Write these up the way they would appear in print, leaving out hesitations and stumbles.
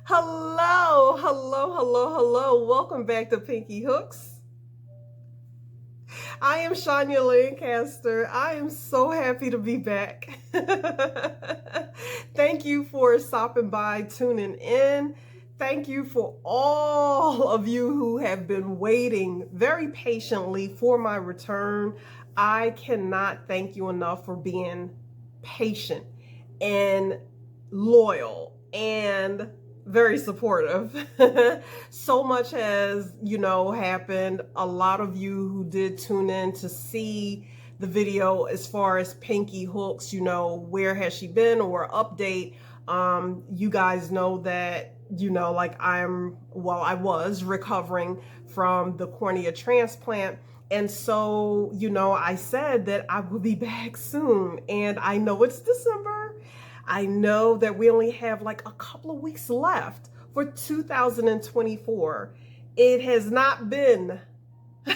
Hello, hello, hello, hello. Welcome back to Pinky Hooks. I am Shania Lancaster. I am so happy to be back. Thank you for stopping by, tuning in. Thank you for all of you who have been waiting very patiently for my return. I cannot thank you enough for being patient and loyal and very supportive. So much has, happened. A lot of you who did tune in to see the video as far as Pinky Hooks, where has she been or update. You guys know that, I was recovering from the cornea transplant. And so, I said that I will be back soon. And I know it's December. I know that we only have like a couple of weeks left for 2024. It has not been it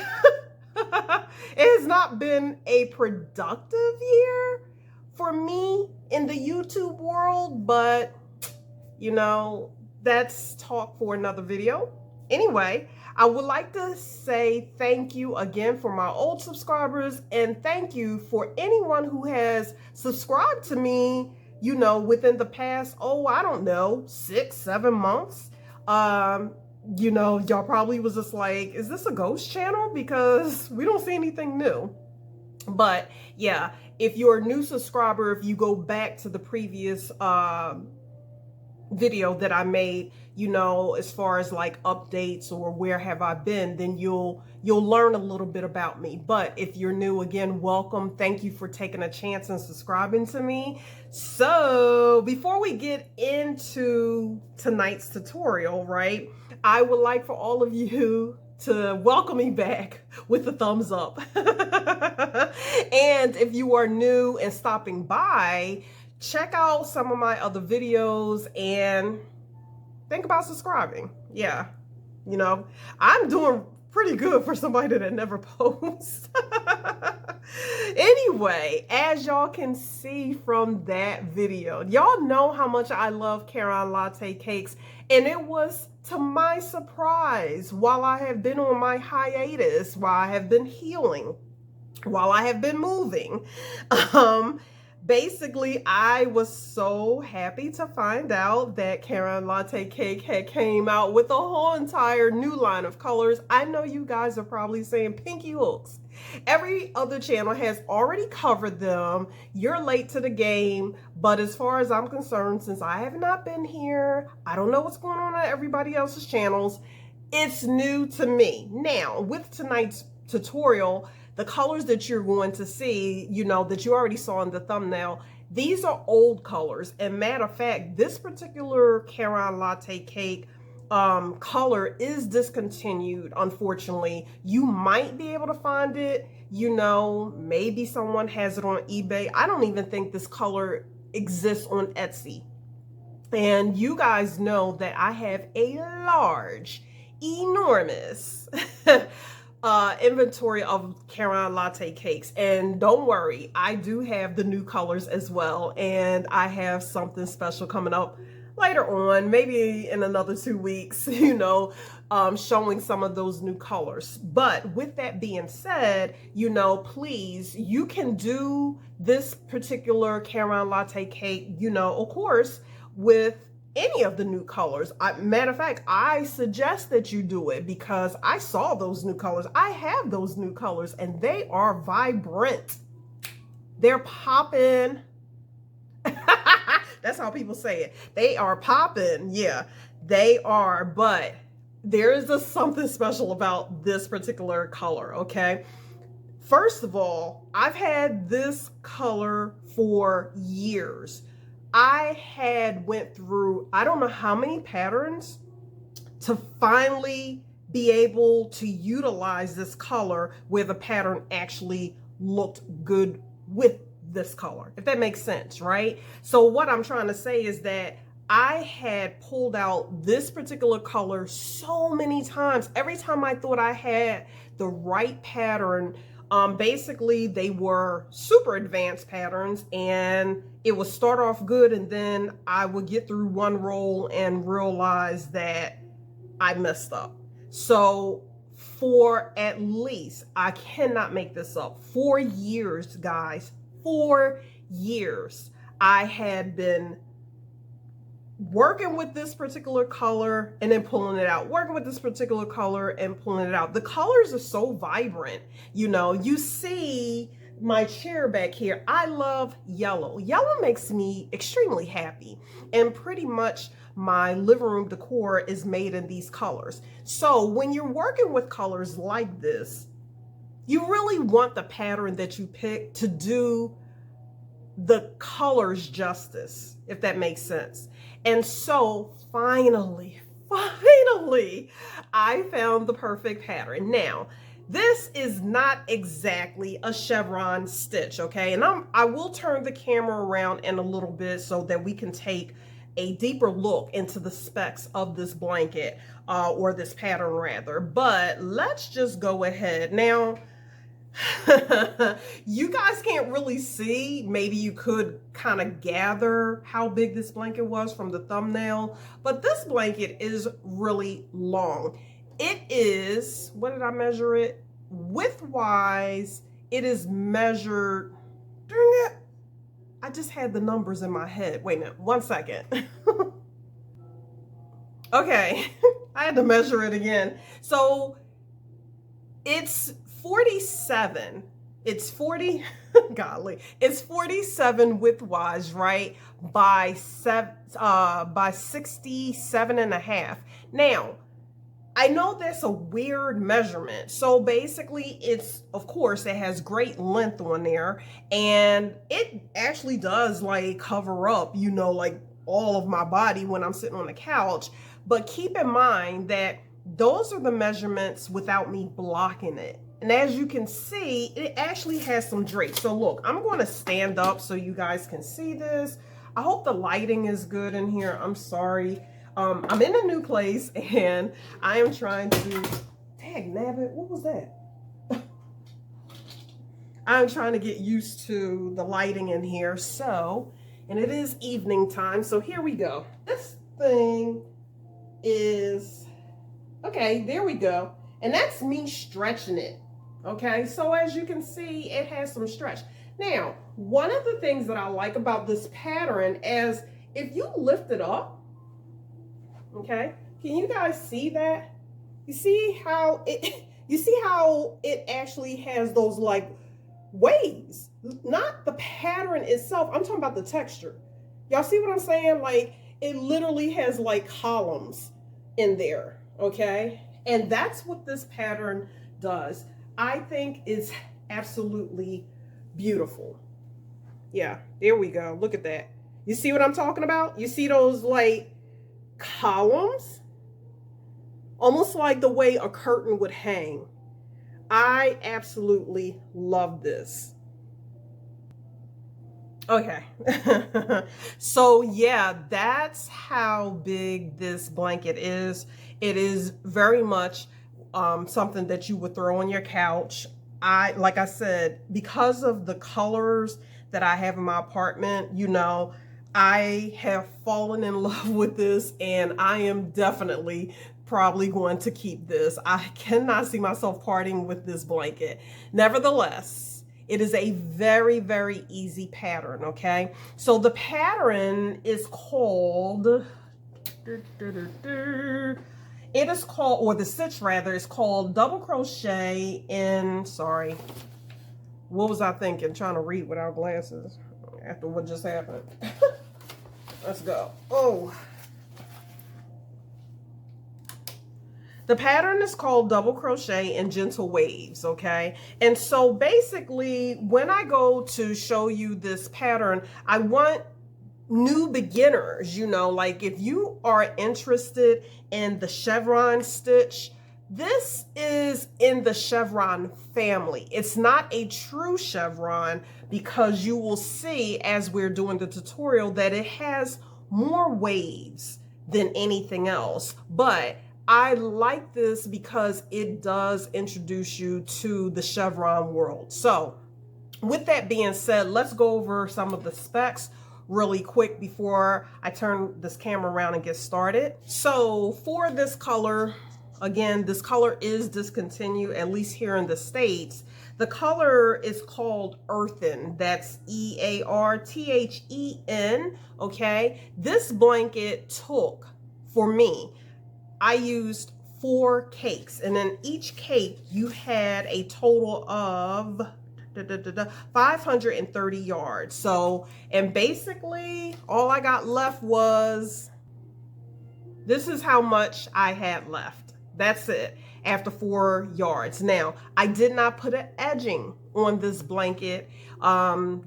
has not been a productive year for me in the YouTube world, but that's talk for another video. Anyway, I would like to say thank you again for my old subscribers, and thank you for anyone who has subscribed to me, within the past, I don't know, 6-7 months. Y'all probably was just like, is this a ghost channel? Because we don't see anything new. But yeah, if you're a new subscriber, if you go back to the previous video that I made, as far as like updates or where have I been, then you'll learn a little bit about me. But if you're new, again, welcome. Thank you for taking a chance and subscribing to me. So before we get into tonight's tutorial, right, I would like for all of you to welcome me back with a thumbs up. And if you are new and stopping by, check out some of my other videos and think about subscribing. Yeah, I'm doing pretty good for somebody that never posts. Anyway, as y'all can see from that video, y'all know how much I love Caron Latte cakes, and it was to my surprise, while I have been on my hiatus, while I have been healing, while I have been moving, basically, I was so happy to find out that Caron Latte Cake had came out with a whole entire new line of colors. I know you guys are probably saying, Pinky Hooks, every other channel has already covered them. You're late to the game. But as far as I'm concerned, since I have not been here, I don't know what's going on everybody else's channels. It's new to me. Now, with tonight's tutorial, the colors that you're going to see, that you already saw in the thumbnail, these are old colors. And matter of fact, this particular Caron Latte Cake color is discontinued, unfortunately. You might be able to find it, maybe someone has it on eBay. I don't even think this color exists on Etsy. And you guys know that I have a large, enormous inventory of Caron Latte cakes. And don't worry, I do have the new colors as well. And I have something special coming up later on, maybe in another 2 weeks, showing some of those new colors. But with that being said, please, you can do this particular Caron Latte cake, of course, with any of the new colors. Matter of fact, I suggest that you do it because I saw those new colors. I have those new colors and they are vibrant. They're popping. That's how people say it. They are popping. Yeah, they are. But there is something special about this particular color, okay? First of all, I've had this color for years. I had went through, I don't know how many patterns to finally be able to utilize this color where the pattern actually looked good with this color, if that makes sense, right? So what I'm trying to say is that I had pulled out this particular color so many times. Every time I thought I had the right pattern Basically, they were super advanced patterns, and it would start off good, and then I would get through one roll and realize that I messed up. So for at least, I cannot make this up, 4 years, guys, 4 years, I had been working with this particular color and then pulling it out, working with this particular color and pulling it out. The colors are so vibrant. You know, you see my chair back here. I love yellow. Yellow makes me extremely happy. And pretty much my living room decor is made in these colors. So when you're working with colors like this, you really want the pattern that you pick to do the colors justice, if that makes sense. And so finally, I found the perfect pattern. Now, this is not exactly a chevron stitch, okay? And I will turn the camera around in a little bit so that we can take a deeper look into the specs of this blanket, or this pattern rather. But let's just go ahead. Now, you guys can't really see. Maybe you could kind of gather how big this blanket was from the thumbnail, but this blanket is really long. It is, what did I measure it? Width-wise, it is measured, dang it, I just had the numbers in my head. Wait a minute, 1 second. Okay, I had to measure it again. So it's 47. It's 40, golly, it's 47 width-wise, right? By 67.5. Now, I know that's a weird measurement. So basically it's, of course, it has great length on there, and it actually does like cover up, you know, like all of my body when I'm sitting on the couch. But keep in mind that those are the measurements without me blocking it. And as you can see, it actually has some drape. So look, I'm going to stand up so you guys can see this. I hope the lighting is good in here. I'm sorry. I'm in a new place and I am trying to, dang nabbit, what was that? I'm trying to get used to the lighting in here. So, and it is evening time. So here we go. This thing is, okay, there we go. And that's me stretching it. Okay, so as you can see, it has some stretch. Now, one of the things that I like about this pattern is if you lift it up, okay, can you guys see that? You see how it actually has those like waves, not the pattern itself. I'm talking about the texture. Y'all see what I'm saying? Like it literally has like columns in there, okay? And that's what this pattern does. I think it's absolutely beautiful. Yeah, there we go. Look at that. You see what I'm talking about? You see those like columns? Almost like the way a curtain would hang. I absolutely love this. Okay. So yeah, that's how big this blanket is. It is very much something that you would throw on your couch. Like I said, because of the colors that I have in my apartment, you know, I have fallen in love with this, and I am definitely probably going to keep this. I cannot see myself parting with this blanket. Nevertheless, it is a very, very easy pattern, okay? So the pattern is called, it is called, or the stitch rather, is called double crochet in, sorry, what was I thinking? Trying to read without glasses after what just happened. Let's go. Oh. The pattern is called double crochet in gentle waves, okay? And so basically, when I go to show you this pattern, I want new beginners, you know, like if you are interested in the chevron stitch, this is in the chevron family. It's not a true chevron because you will see as we're doing the tutorial that it has more waves than anything else. But I like this because it does introduce you to the chevron world. So with that being said, let's go over some of the specs really quick before I turn this camera around and get started. So for this color, again, this color is discontinued, at least here in the States. The color is called Earthen. That's Earthen, okay? This blanket took, for me, I used 4 cakes, and in each cake you had a total of 530 yards. So, and basically all I got left was, this is how much I had left. That's it, after 4 yards. Now, I did not put an edging on this blanket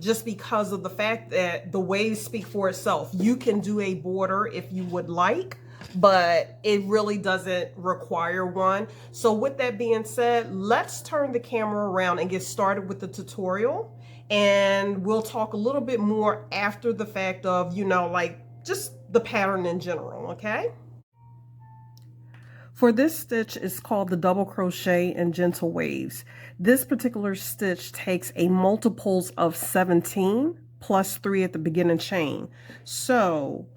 just because of the fact that the waves speak for itself. You can do a border if you would like, but it really doesn't require one. So with that being said, let's turn the camera around and get started with the tutorial. And we'll talk a little bit more after the fact of, you know, like just the pattern in general, okay? For this stitch, it's called the double crochet in gentle waves. This particular stitch takes a multiples of 17 plus 3 at the beginning chain. So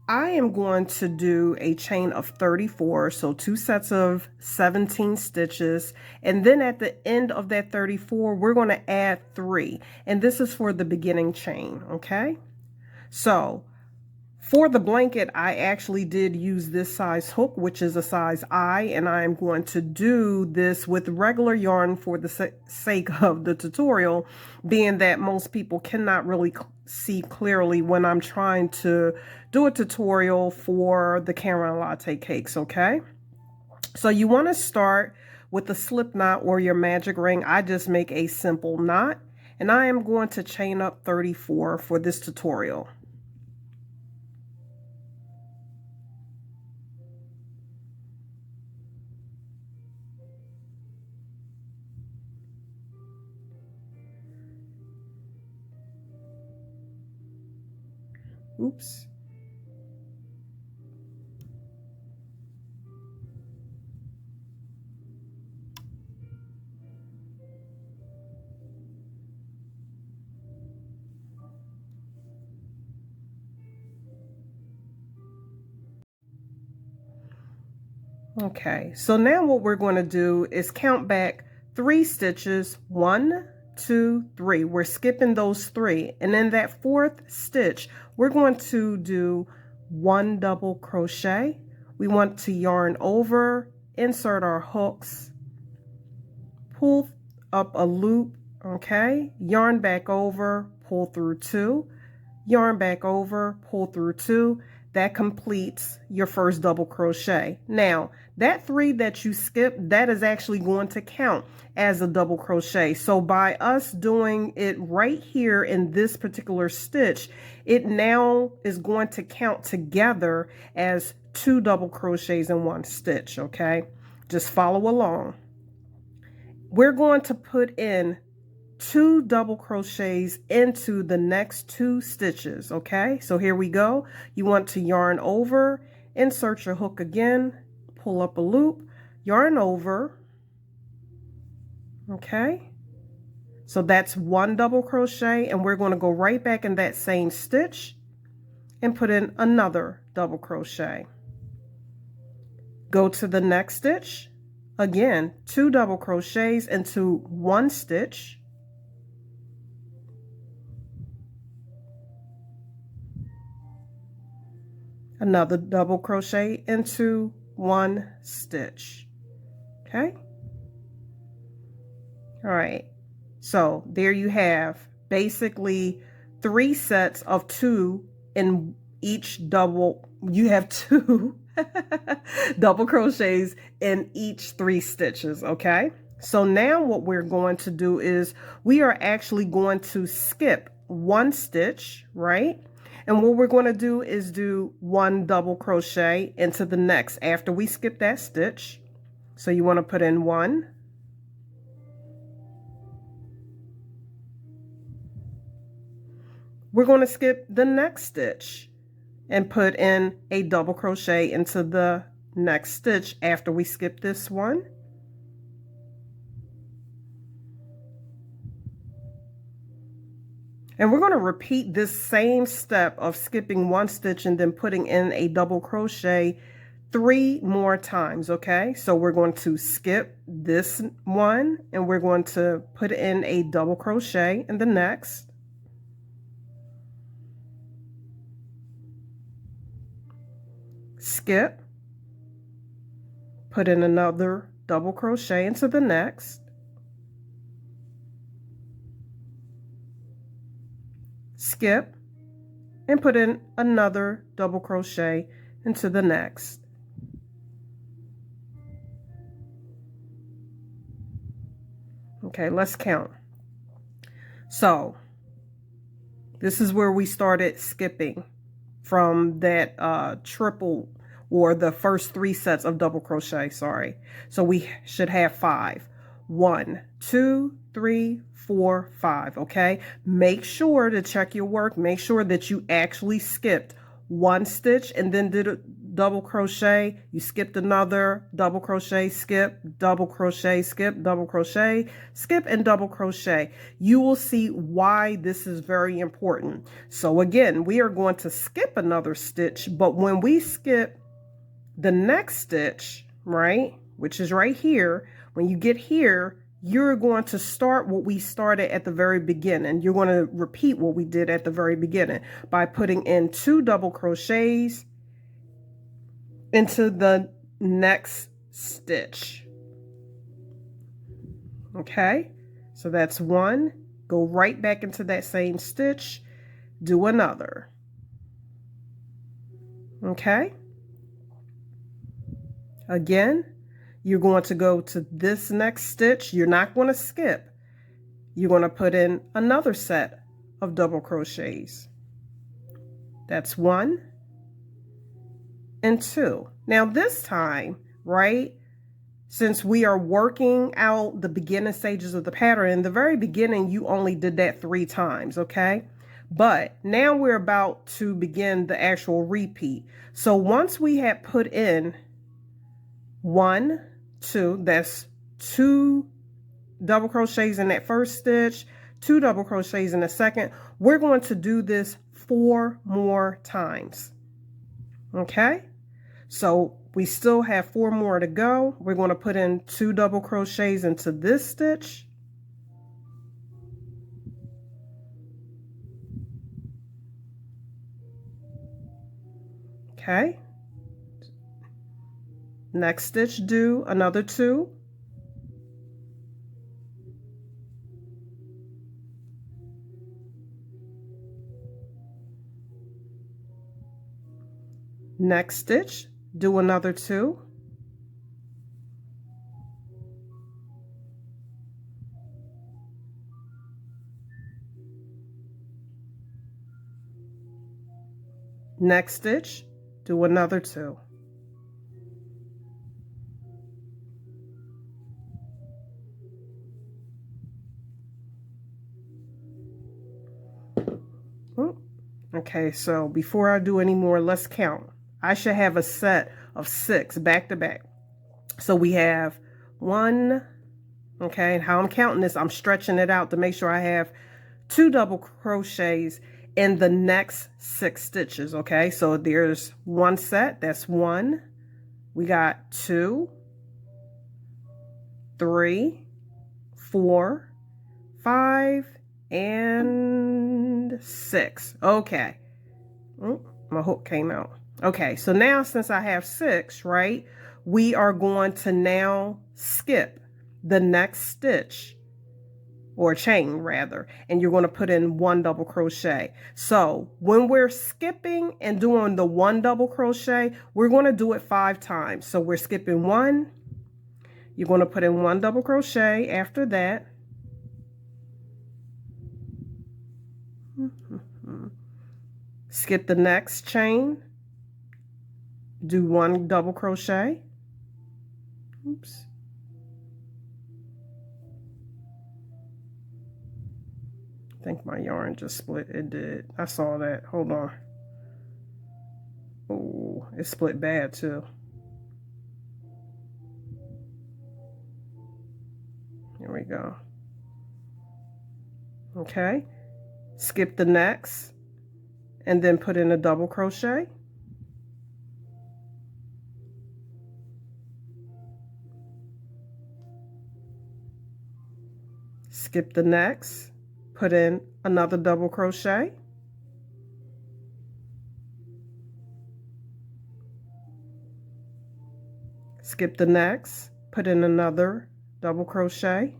I am going to do a chain of 34, so 2 sets of 17 stitches, and then at the end of that 34 we're going to add 3, and this is for the beginning chain, okay? So for the blanket, I actually did use this size hook, which is a size I, and I am going to do this with regular yarn for the sake of the tutorial, being that most people cannot really see clearly when I'm trying to do a tutorial for the Caron Latte cakes, okay? So you want to start with the slip knot or your magic ring. I just make a simple knot, and I am going to chain up 34 for this tutorial. Oops. Okay, so now what we're going to do is count back 3 stitches. 1, 2, 3. We're skipping those 3, and in that 4th stitch we're going to do 1 double crochet. We want to yarn over, insert our hooks, pull up a loop, okay, yarn back over, pull through 2, yarn back over, pull through 2. That completes your first double crochet. Now, that 3 that you skipped, that is actually going to count as a double crochet. So by us doing it right here in this particular stitch, it now is going to count together as 2 double crochets in 1 stitch, okay? Just follow along. We're going to put in 2 double crochets into the next 2 stitches, okay? So here we go. You want to yarn over, insert your hook again, pull up a loop, yarn over, okay? So that's 1 double crochet, and we're going to go right back in that same stitch and put in another double crochet. Go to the next stitch, again, 2 double crochets into 1 stitch, another double crochet into 1 stitch, okay? All right, so there you have basically 3 sets of 2 in each double. You have 2 double crochets in each 3 stitches, okay? So now what we're going to do is we are actually going to skip 1 stitch, right? And what we're going to do is do 1 double crochet into the next after we skip that stitch. So you want to put in 1, we're going to skip the next stitch and put in a double crochet into the next stitch after we skip this one. And we're going to repeat this same step of skipping one stitch and then putting in a double crochet 3 more times, okay? So we're going to skip this one and we're going to put in a double crochet in the next. Skip, put in another double crochet into the next. Skip and put in another double crochet into the next. Okay, let's count. So this is where we started skipping from that triple, or the first 3 sets of double crochet, sorry. So we should have 5. 1, 2, 3, 4, 5, okay? Make sure to check your work. Make sure that you actually skipped 1 stitch and then did a double crochet. You skipped another double crochet, skip, double crochet, skip, double crochet, skip, and double crochet. You will see why this is very important. So again, we are going to skip another stitch, but when we skip the next stitch, right, which is right here, when you get here, you're going to start what we started at the very beginning. You're going to repeat what we did at the very beginning by putting in 2 double crochets into the next stitch. Okay, so that's 1. Go right back into that same stitch, do another. Okay, again, you're going to go to this next stitch. You're not going to skip. You're going to put in another set of double crochets. That's 1 and 2. Now this time, right, since we are working out the beginning stages of the pattern, in the very beginning, you only did that 3 times, okay? But now we're about to begin the actual repeat. So once we had put in 1, 2, that's 2 double crochets in that first stitch, 2 double crochets in the second, we're going to do this 4 more times. Okay, so we still have 4 more to go. We're going to put in 2 double crochets into this stitch. Okay, next stitch, do another 2. Next stitch, do another 2. Next stitch, do another 2. Okay, so before I do any more, let's count. I should have a set of 6 back to back. So we have 1, okay, and how I'm counting this, I'm stretching it out to make sure I have 2 double crochets in the next 6 stitches, okay? So there's 1 set, that's 1. We got 2, 3, 4, 5, and 6. Okay. My hook came out. Okay, so now since I have 6, right, we are going to now skip the next stitch, or chain rather, and you're going to put in 1 double crochet. So when we're skipping and doing the 1 double crochet, we're going to do it 5 times. So we're skipping 1, you're going to put in 1 double crochet after that. Skip the next chain, do 1 double crochet. Oops. I think my yarn just split. It did. I saw that. Hold on. Oh, it split bad too. go. Okay, skip the next and then put in a double crochet. Skip the next, put in another double crochet. Skip the next, put in another double crochet.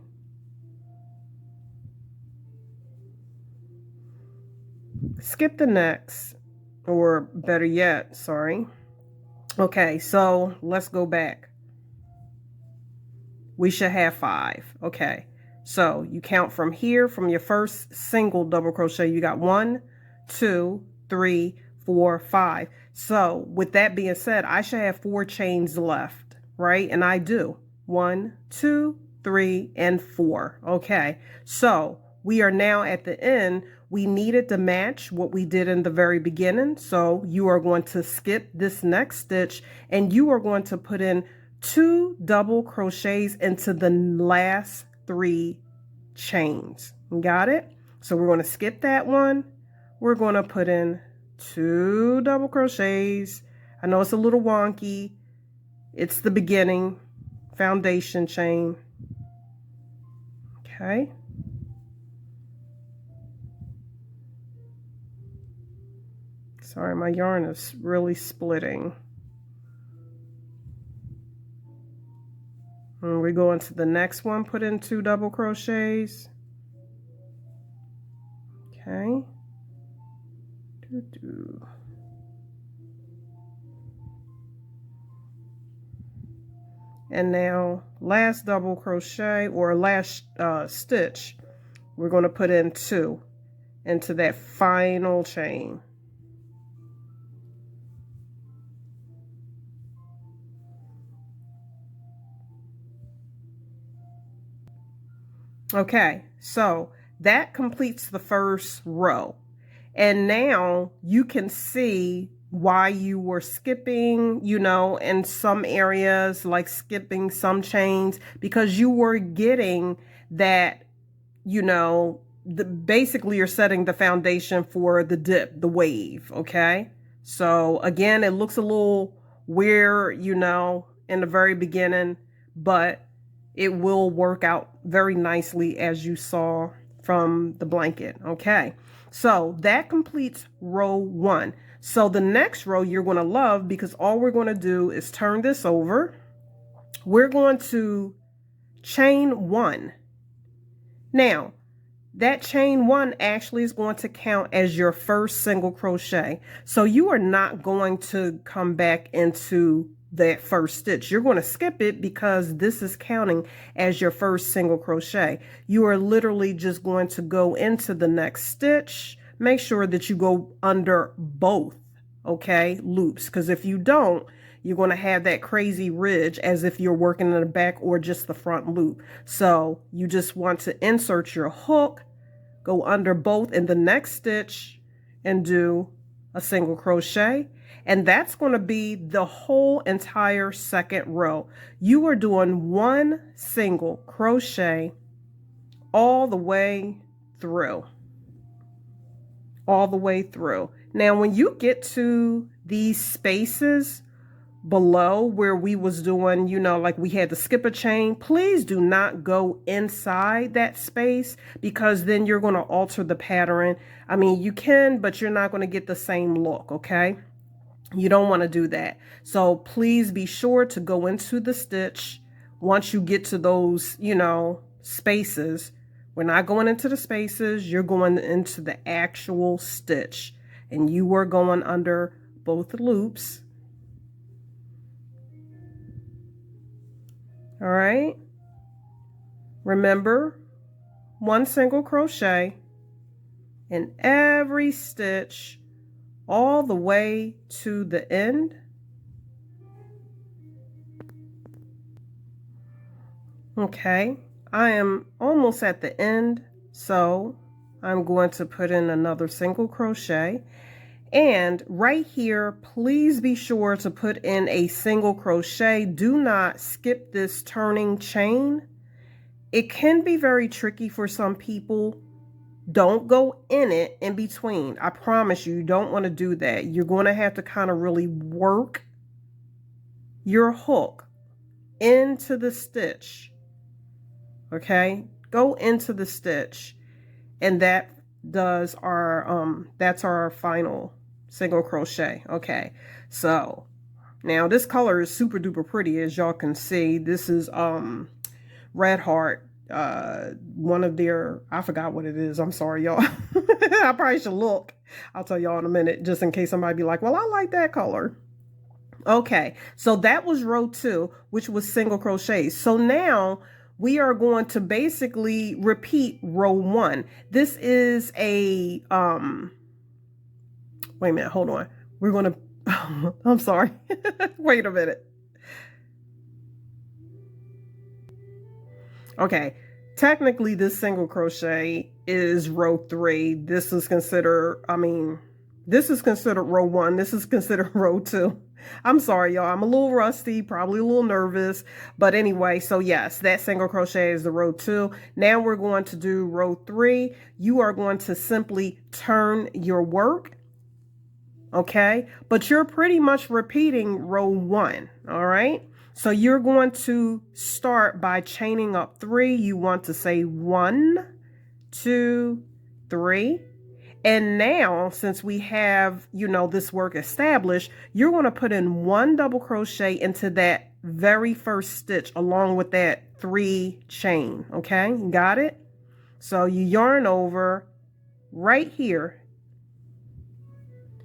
Skip the next, or better yet, sorry. Okay, so let's go back. We should have 5. Okay, so you count from here, from your first single double crochet, you got 1, 2, 3, 4, 5. So with that being said, I should have 4 chains left, right? And I do. 1, 2, 3, and 4. Okay, so we are now at the end. We needed to match what we did in the very beginning. So you are going to skip this next stitch and you are going to put in 2 double crochets into the last 3 chains. Got it? So we're going to skip that one. We're going to put in 2 double crochets. I know it's a little wonky. It's the beginning foundation chain. Okay. Sorry, my yarn is really splitting. And we go into the next one, put in 2 double crochets. Okay. And now last double crochet, or last stitch, we're going to put in 2 into that final chain. Okay, so that completes the first row. And now you can see why you were skipping, you know, in some areas, like skipping some chains, because you were getting that, you know, basically you're setting the foundation for the dip, the wave, okay? So again, it looks a little weird, you know, in the very beginning, but it will work out very nicely as you saw from the blanket. Okay, so that completes row 1. So the next row you're going to love, because all we're going to do is turn this over. We're going to chain 1. Now, that chain 1 actually is going to count as your first single crochet. So you are not going to come back into that first stitch. You're going to skip it because this is counting as your first single crochet. You are literally just going to go into the next stitch. Make sure that you go under both, okay, loops, because if you don't, you're going to have that crazy ridge as if you're working in the back or just the front loop. So you just want to insert your hook, go under both in the next stitch, and do a single crochet. And that's going to be the whole entire second row. You are doing 1 single crochet all the way through. All the way through. Now, when you get to these spaces below where we was doing, you know, like we had to skip a chain, please do not go inside that space, because then you're going to alter the pattern. I mean, you can, but you're not going to get the same look, okay? You don't want to do that. So please be sure to go into the stitch once you get to those, you know, spaces. We're not going into the spaces. You're going into the actual stitch. And you are going under both loops. All right. Remember, 1 single crochet in every stitch all the way to the end. Okay, I am almost at the end, so I'm going to put in another single crochet. And right here, please be sure to put in a single crochet. Do not skip this turning chain. It can be very tricky for some people. Don't go in it in between. I promise you don't want to do that. You're going to have to kind of really work your hook into the stitch. Okay? Go into the stitch. And that's our final single crochet. Okay. So now this color is super duper pretty, as y'all can see. This is Red Heart, one of their, I forgot what it is. I'm sorry, y'all. I probably should look. I'll tell y'all in a minute, just in case somebody be like, well, I like that color. Okay, so that was row 2, which was single crochets. So now we are going to basically repeat row 1. This is a, wait a minute, hold on. We're going to, I'm sorry. Wait a minute. Okay, technically this single crochet is row 3. This is considered, this is considered row 1. This is considered row 2. I'm sorry, y'all. I'm a little rusty, probably a little nervous. But anyway, so yes, that single crochet is the row 2. Now we're going to do row 3. You are going to simply turn your work. Okay, but you're pretty much repeating row 1. All right. So you're going to start by chaining up 3. You want to say 1, 2, 3. And now, since we have, this work established, you're going to put in 1 double crochet into that very first stitch along with that 3 chain. Okay, you got it? So you yarn over right here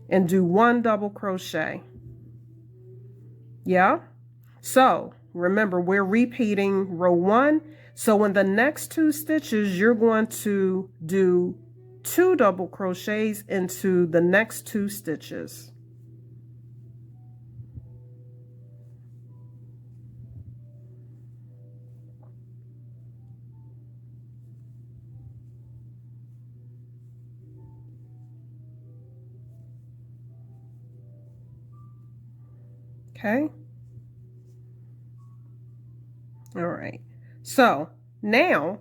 and do 1 double crochet. Yeah? So remember, we're repeating row 1. So in the next 2 stitches, you're going to do 2 double crochets into the next 2 stitches. Okay. All right. So now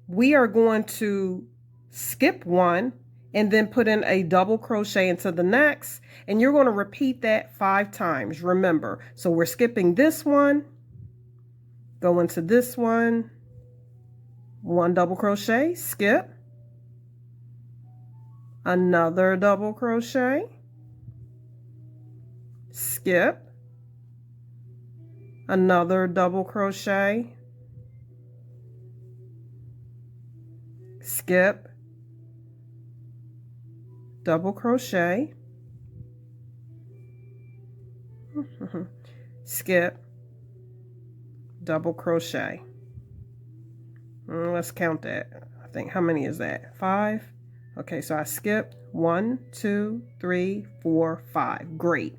we are going to skip 1 and then put in a double crochet into the next, and you're going to repeat that 5 times. Remember, so we're skipping this one, go into this one, 1 double crochet, skip, another double crochet, skip, another double crochet, skip, double crochet, skip, double crochet. Let's count that. I think, how many is that? 5. Okay, so I skipped 1, 2, 3, 4, 5. Great.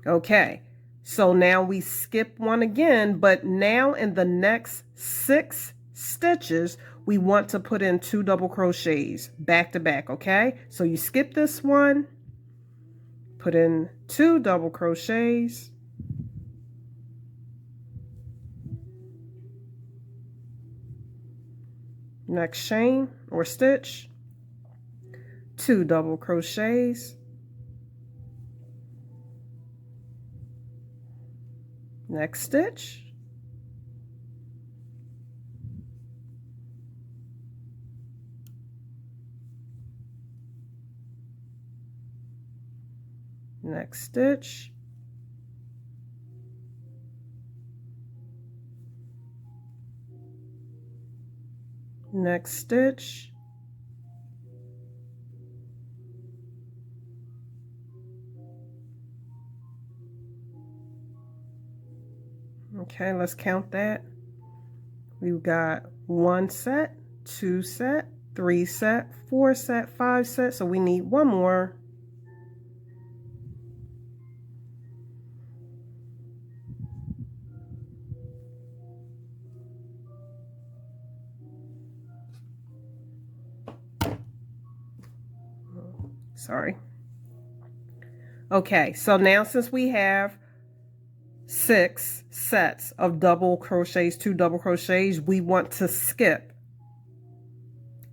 Okay, so now we skip 1 again, but now in the next 6 stitches, we want to put in 2 double crochets back to back. Okay, so you skip this one, put in 2 double crochets, next chain or stitch, 2 double crochets, next stitch, next stitch, next stitch, okay, let's count that. We've got 1 set, 2 set, 3 set, 4 set, 5 set, so we need 1 more. Sorry. Okay, so now since we have 6 sets of double crochets, 2 double crochets, we want to skip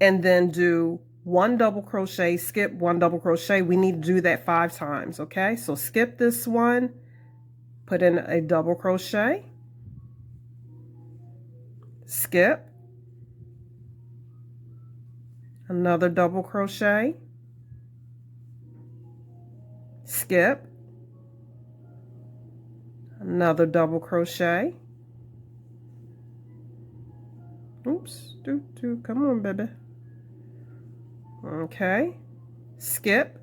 and then do 1 double crochet, skip 1 double crochet. We need to do that 5 times, okay? So skip this one, put in a double crochet, skip, another double crochet, skip, another double crochet. Oops, come on, baby. Okay, skip,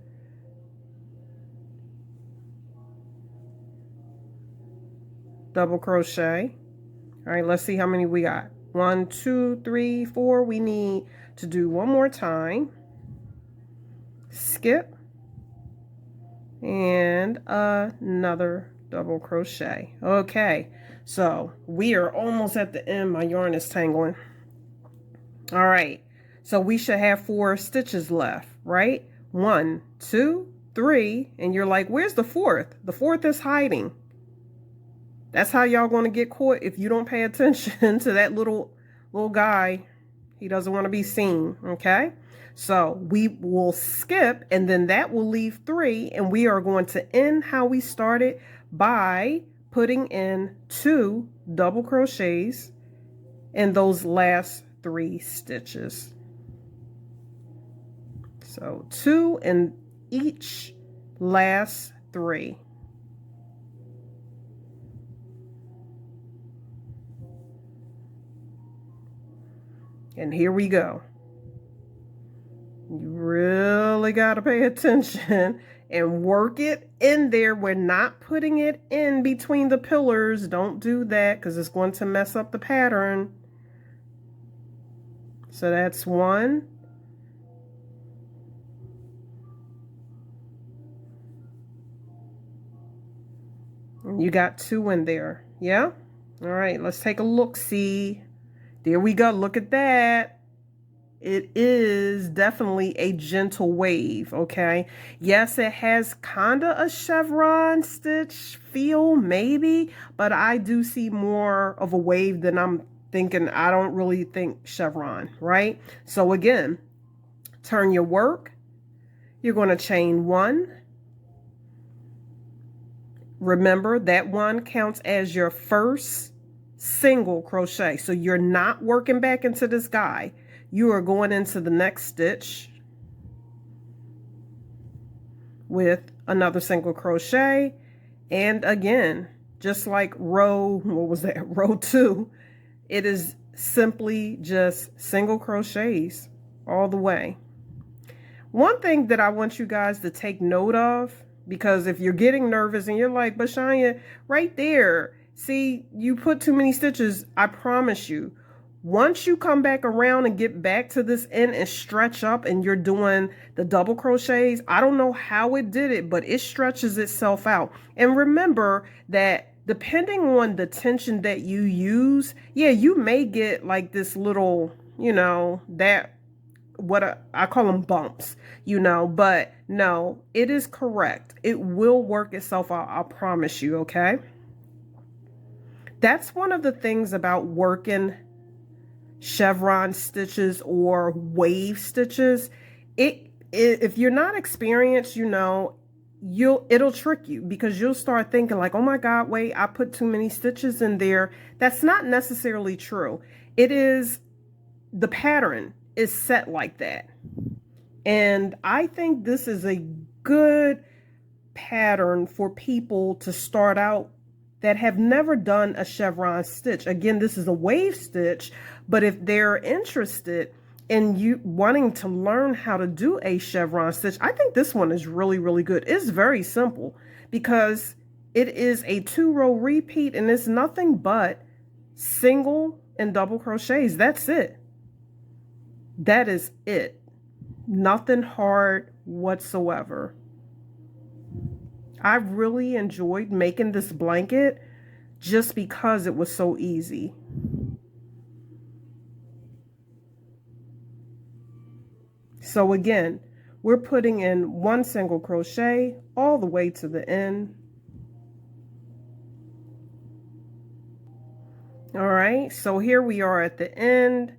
double crochet. All right, let's see how many we got. 1, 2, 3, 4. We need to do one more time. Skip and another double crochet. Okay, so we are almost at the end. My yarn is tangling. All right, so we should have 4 stitches left, right? 1, 2, 3, and you're like, where's the 4th? The 4th is hiding. That's how y'all going to get caught if you don't pay attention to that little guy. He doesn't want to be seen, okay? So we will skip, and then that will leave 3, and we are going to end how we started by putting in 2 double crochets in those last 3 stitches. So 2 in each last 3. And here we go. You really got to pay attention and work it in there. We're not putting it in between the pillars. Don't do that because it's going to mess up the pattern. So that's 1. And you got 2 in there. Yeah? All right, let's take a look-see. There we go. Look at that. It is definitely a gentle wave, okay? Yes, it has kind of a chevron stitch feel, maybe, but I do see more of a wave than I'm thinking. I don't really think chevron, right? So again, turn your work. You're going to chain 1. Remember, that 1 counts as your first single crochet. So you're not working back into this guy. You are going into the next stitch with another single crochet. And again, just like row, what was that? Row 2, it is simply just single crochets all the way. One thing that I want you guys to take note of, because if you're getting nervous and you're like, but Shania, right there, see, you put too many stitches. I promise you, once you come back around and get back to this end and stretch up and you're doing the double crochets, I don't know how it did it, but it stretches itself out. And remember that depending on the tension that you use, yeah, you may get like this little, you know, that I call them bumps, you know, but no, it is correct. It will work itself out. I promise you. Okay. That's one of the things about working chevron stitches or wave stitches. If you're not experienced, you know, it'll trick you because you'll start thinking like, oh my God, wait, I put too many stitches in there. That's not necessarily true. It is, the pattern is set like that. And I think this is a good pattern for people to start out that have never done a chevron stitch. Again, this is a wave stitch, but if they're interested in you wanting to learn how to do a chevron stitch, I think this one is really, really good. It's very simple because it is a 2-row repeat and it's nothing but single and double crochets. That's it. That is it. Nothing hard whatsoever. I really enjoyed making this blanket just because it was so easy. So again, we're putting in 1 single crochet all the way to the end. All right, so here we are at the end,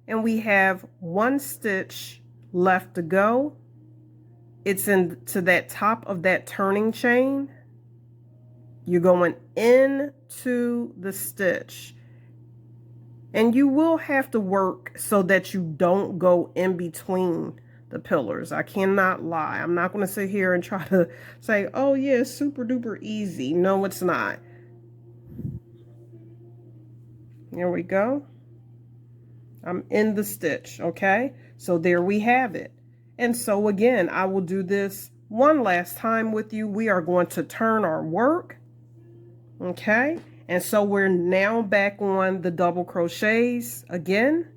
and we have one stitch left to go. It's into that top of that turning chain. You're going into the stitch, and you will have to work so that you don't go in between the pillars. I cannot lie. I'm not going to sit here and try to say, oh yeah, it's super duper easy. No, it's not. Here we go. I'm in the stitch, okay? So there we have it. And so again, I will do this one last time with you. We are going to turn our work, okay? And so we're now back on the double crochets again.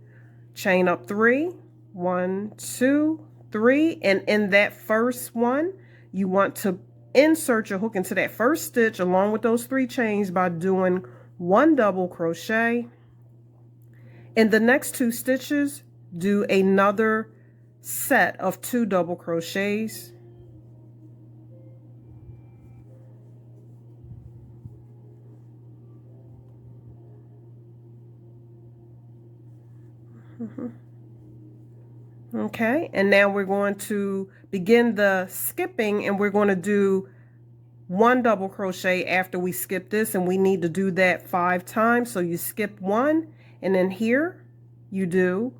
Chain up 3, 1, 2, 3, and in that first one, you want to insert your hook into that first stitch along with those 3 chains by doing 1 double crochet. In the next 2 stitches, do another set of 2 double crochets. Okay, and now we're going to begin the skipping, and we're going to do 1 double crochet after we skip this, and we need to do that 5 times. So you skip 1, and then here you do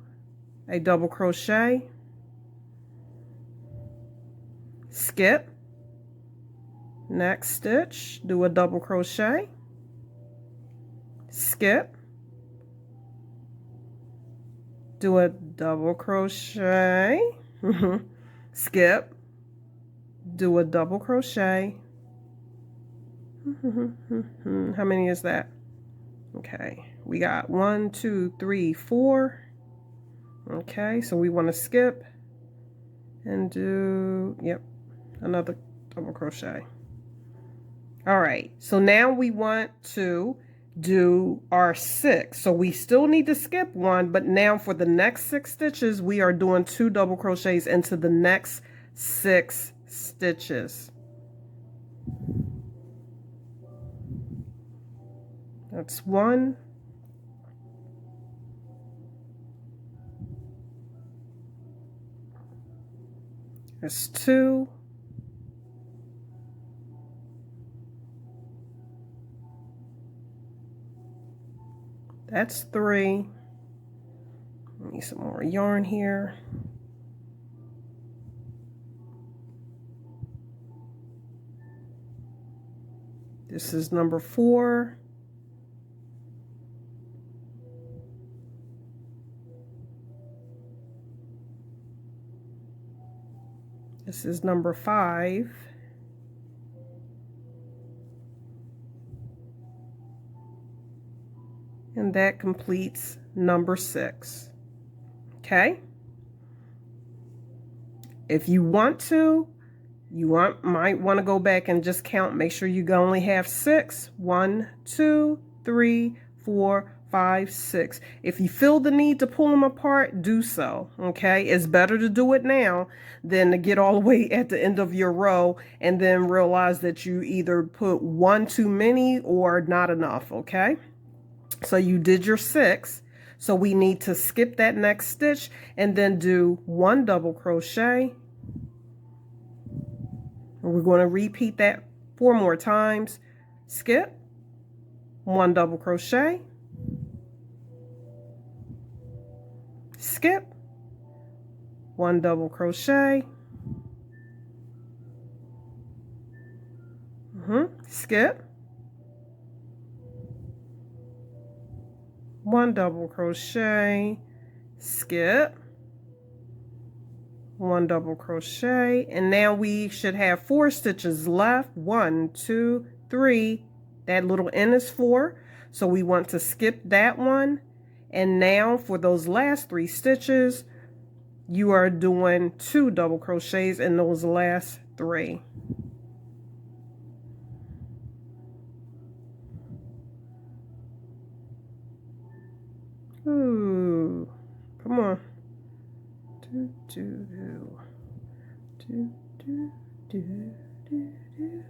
a double crochet, skip, next stitch, do a double crochet, skip, do a double crochet, skip, do a double crochet. How many is that? Okay, we got 1, 2, 3, 4. Okay, so we want to skip and do, yep, another double crochet. All right, so now we want to do our 6. So we still need to skip 1, but now for the next 6 stitches, we are doing 2 double crochets into the next 6 stitches. That's 1. That's 2. That's 3. Need some more yarn here. This is number 4. This is number 5. And that completes number 6. Okay? If you want to, might want to go back and just count. Make sure you only have 6. 1, 2, 3, 4, 5, 6. If you feel the need to pull them apart, do so. Okay? It's better to do it now than to get all the way at the end of your row and then realize that you either put 1 too many or not enough. Okay? So you did your 6. So we need to skip that next stitch and then do 1 double crochet. And we're going to repeat that 4 more times. Skip, 1 double crochet, skip, 1 double crochet, skip, 1 double crochet, skip, 1 double crochet, and now we should have 4 stitches left. 1, 2, 3. That little N is 4, so we want to skip that one. And now for those last 3 stitches, you are doing 2 double crochets in those last 3. Ooh, come on. Do, do, do. Do, do, do, do, do.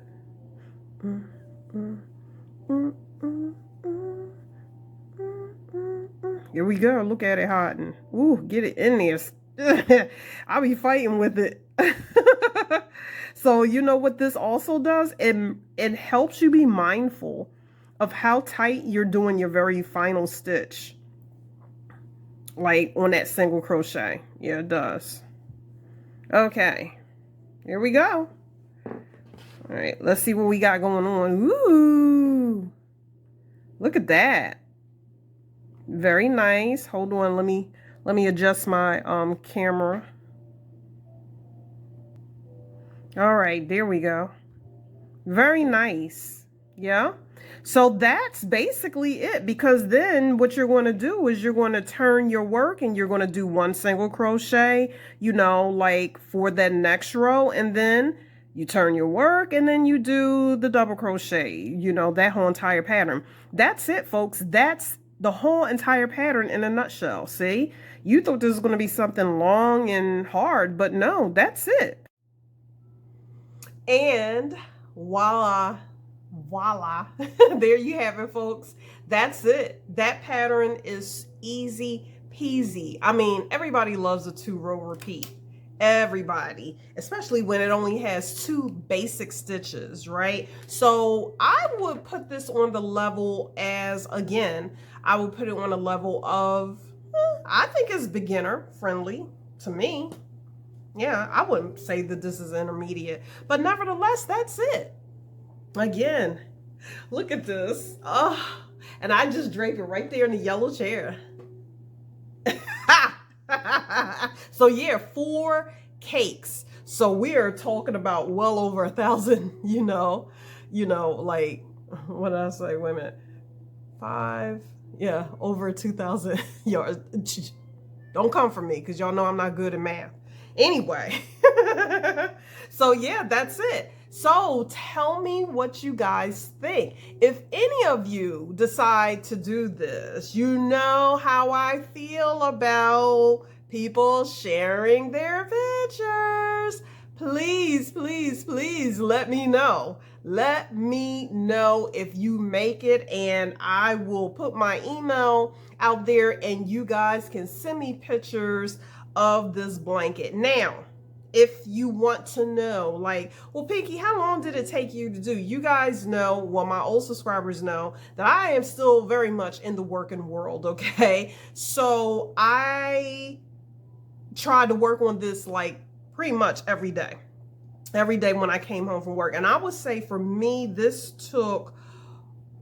Here we go. Look at it hotting. Ooh, get it in there. I'll be fighting with it. So you know what this also does? It helps you be mindful of how tight you're doing your very final stitch. Like on that single crochet. Yeah, it does. Okay. Here we go. All right, let's see what we got going on. Ooh. Look at that. Very nice. Hold on, let me adjust my camera. All right, there we go. Very nice. Yeah. So that's basically it, because then what you're going to do is you're going to turn your work and you're going to do one single crochet, you know, like for that next row, and then you turn your work and then you do the double crochet, you know, that whole entire pattern. That's it, folks. That's the whole entire pattern in a nutshell. See, you thought this was going to be something long and hard, but no, that's it. And voila. Voila. There you have it, folks. That's it. That pattern is easy peasy. I mean, everybody loves a 2-row repeat. Everybody, especially when it only has 2 basic stitches, right? So I would put this on the level as, again, I would put it on a level of, I think it's beginner friendly to me. Yeah, I wouldn't say that this is intermediate, but nevertheless, that's it. Again, look at this. Oh, and I just drape it right there in the yellow chair. So yeah, 4 cakes. So we are talking about well over 1,000, you know, like, what did I say? Wait a minute. 5, yeah, over 2,000 yards. Don't come for me, because y'all know I'm not good at math. Anyway, so yeah, that's it. So tell me what you guys think. If any of you decide to do this, you know how I feel about people sharing their pictures. Please, please, please let me know. Let me know if you make it, and I will put my email out there and you guys can send me pictures of this blanket. Now, if you want to know, like, well, Pinky, how long did it take you to do? You guys know, well, my old subscribers know that I am still very much in the working world, okay? So I tried to work on this like pretty much every day when I came home from work. And I would say for me, this took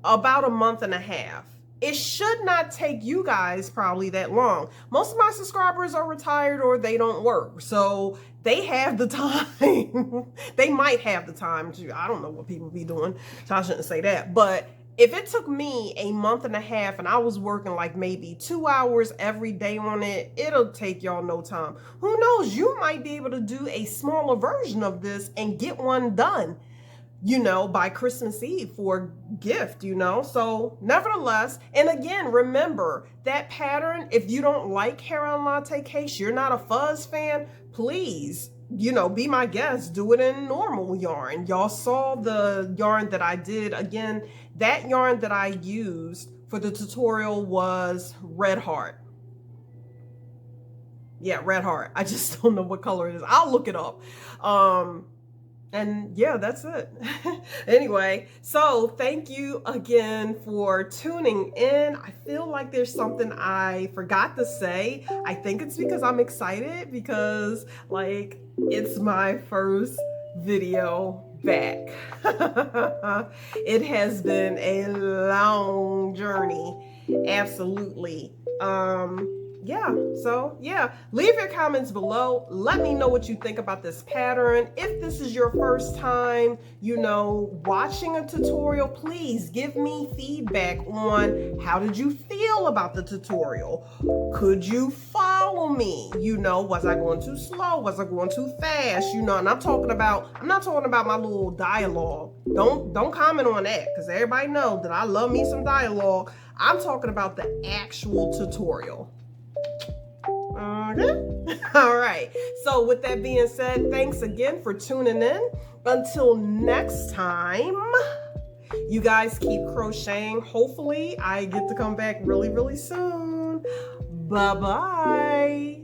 about a month and a half. It should not take you guys probably that long. Most of my subscribers are retired or they don't work. So they have the time. They might have the time to, I don't know what people be doing, so I shouldn't say that. But if it took me a month and a half and I was working like maybe 2 hours every day on it, it'll take y'all no time. Who knows? You might be able to do a smaller version of this and get one done, you know, by Christmas Eve for a gift, you know. So nevertheless, and again, remember that pattern, if you don't like Caron Latte cakes, you're not a fuzz fan, please, you know, be my guest, do it in normal yarn. Y'all saw the yarn that I did. Again, that yarn that I used for the tutorial was Red Heart. Yeah, Red Heart. I just don't know what color it is. I'll look it up. And yeah, that's it. Anyway, so thank you again for tuning in. I feel like there's something I forgot to say. I think it's because I'm excited, because like it's my first video back. It has been a long journey. Absolutely. Yeah, so yeah, leave your comments below. Let me know what you think about this pattern. If this is your first time, you know, watching a tutorial, please give me feedback on how did you feel about the tutorial? Could you follow me? You know, was I going too slow? Was I going too fast? You know, and I'm not talking about my little dialogue. Don't comment on that, because everybody knows that I love me some dialogue. I'm talking about the actual tutorial. All right, so with that being said, thanks again for tuning in. Until next time, you guys keep crocheting. Hopefully I get to come back really, really soon. Bye-bye.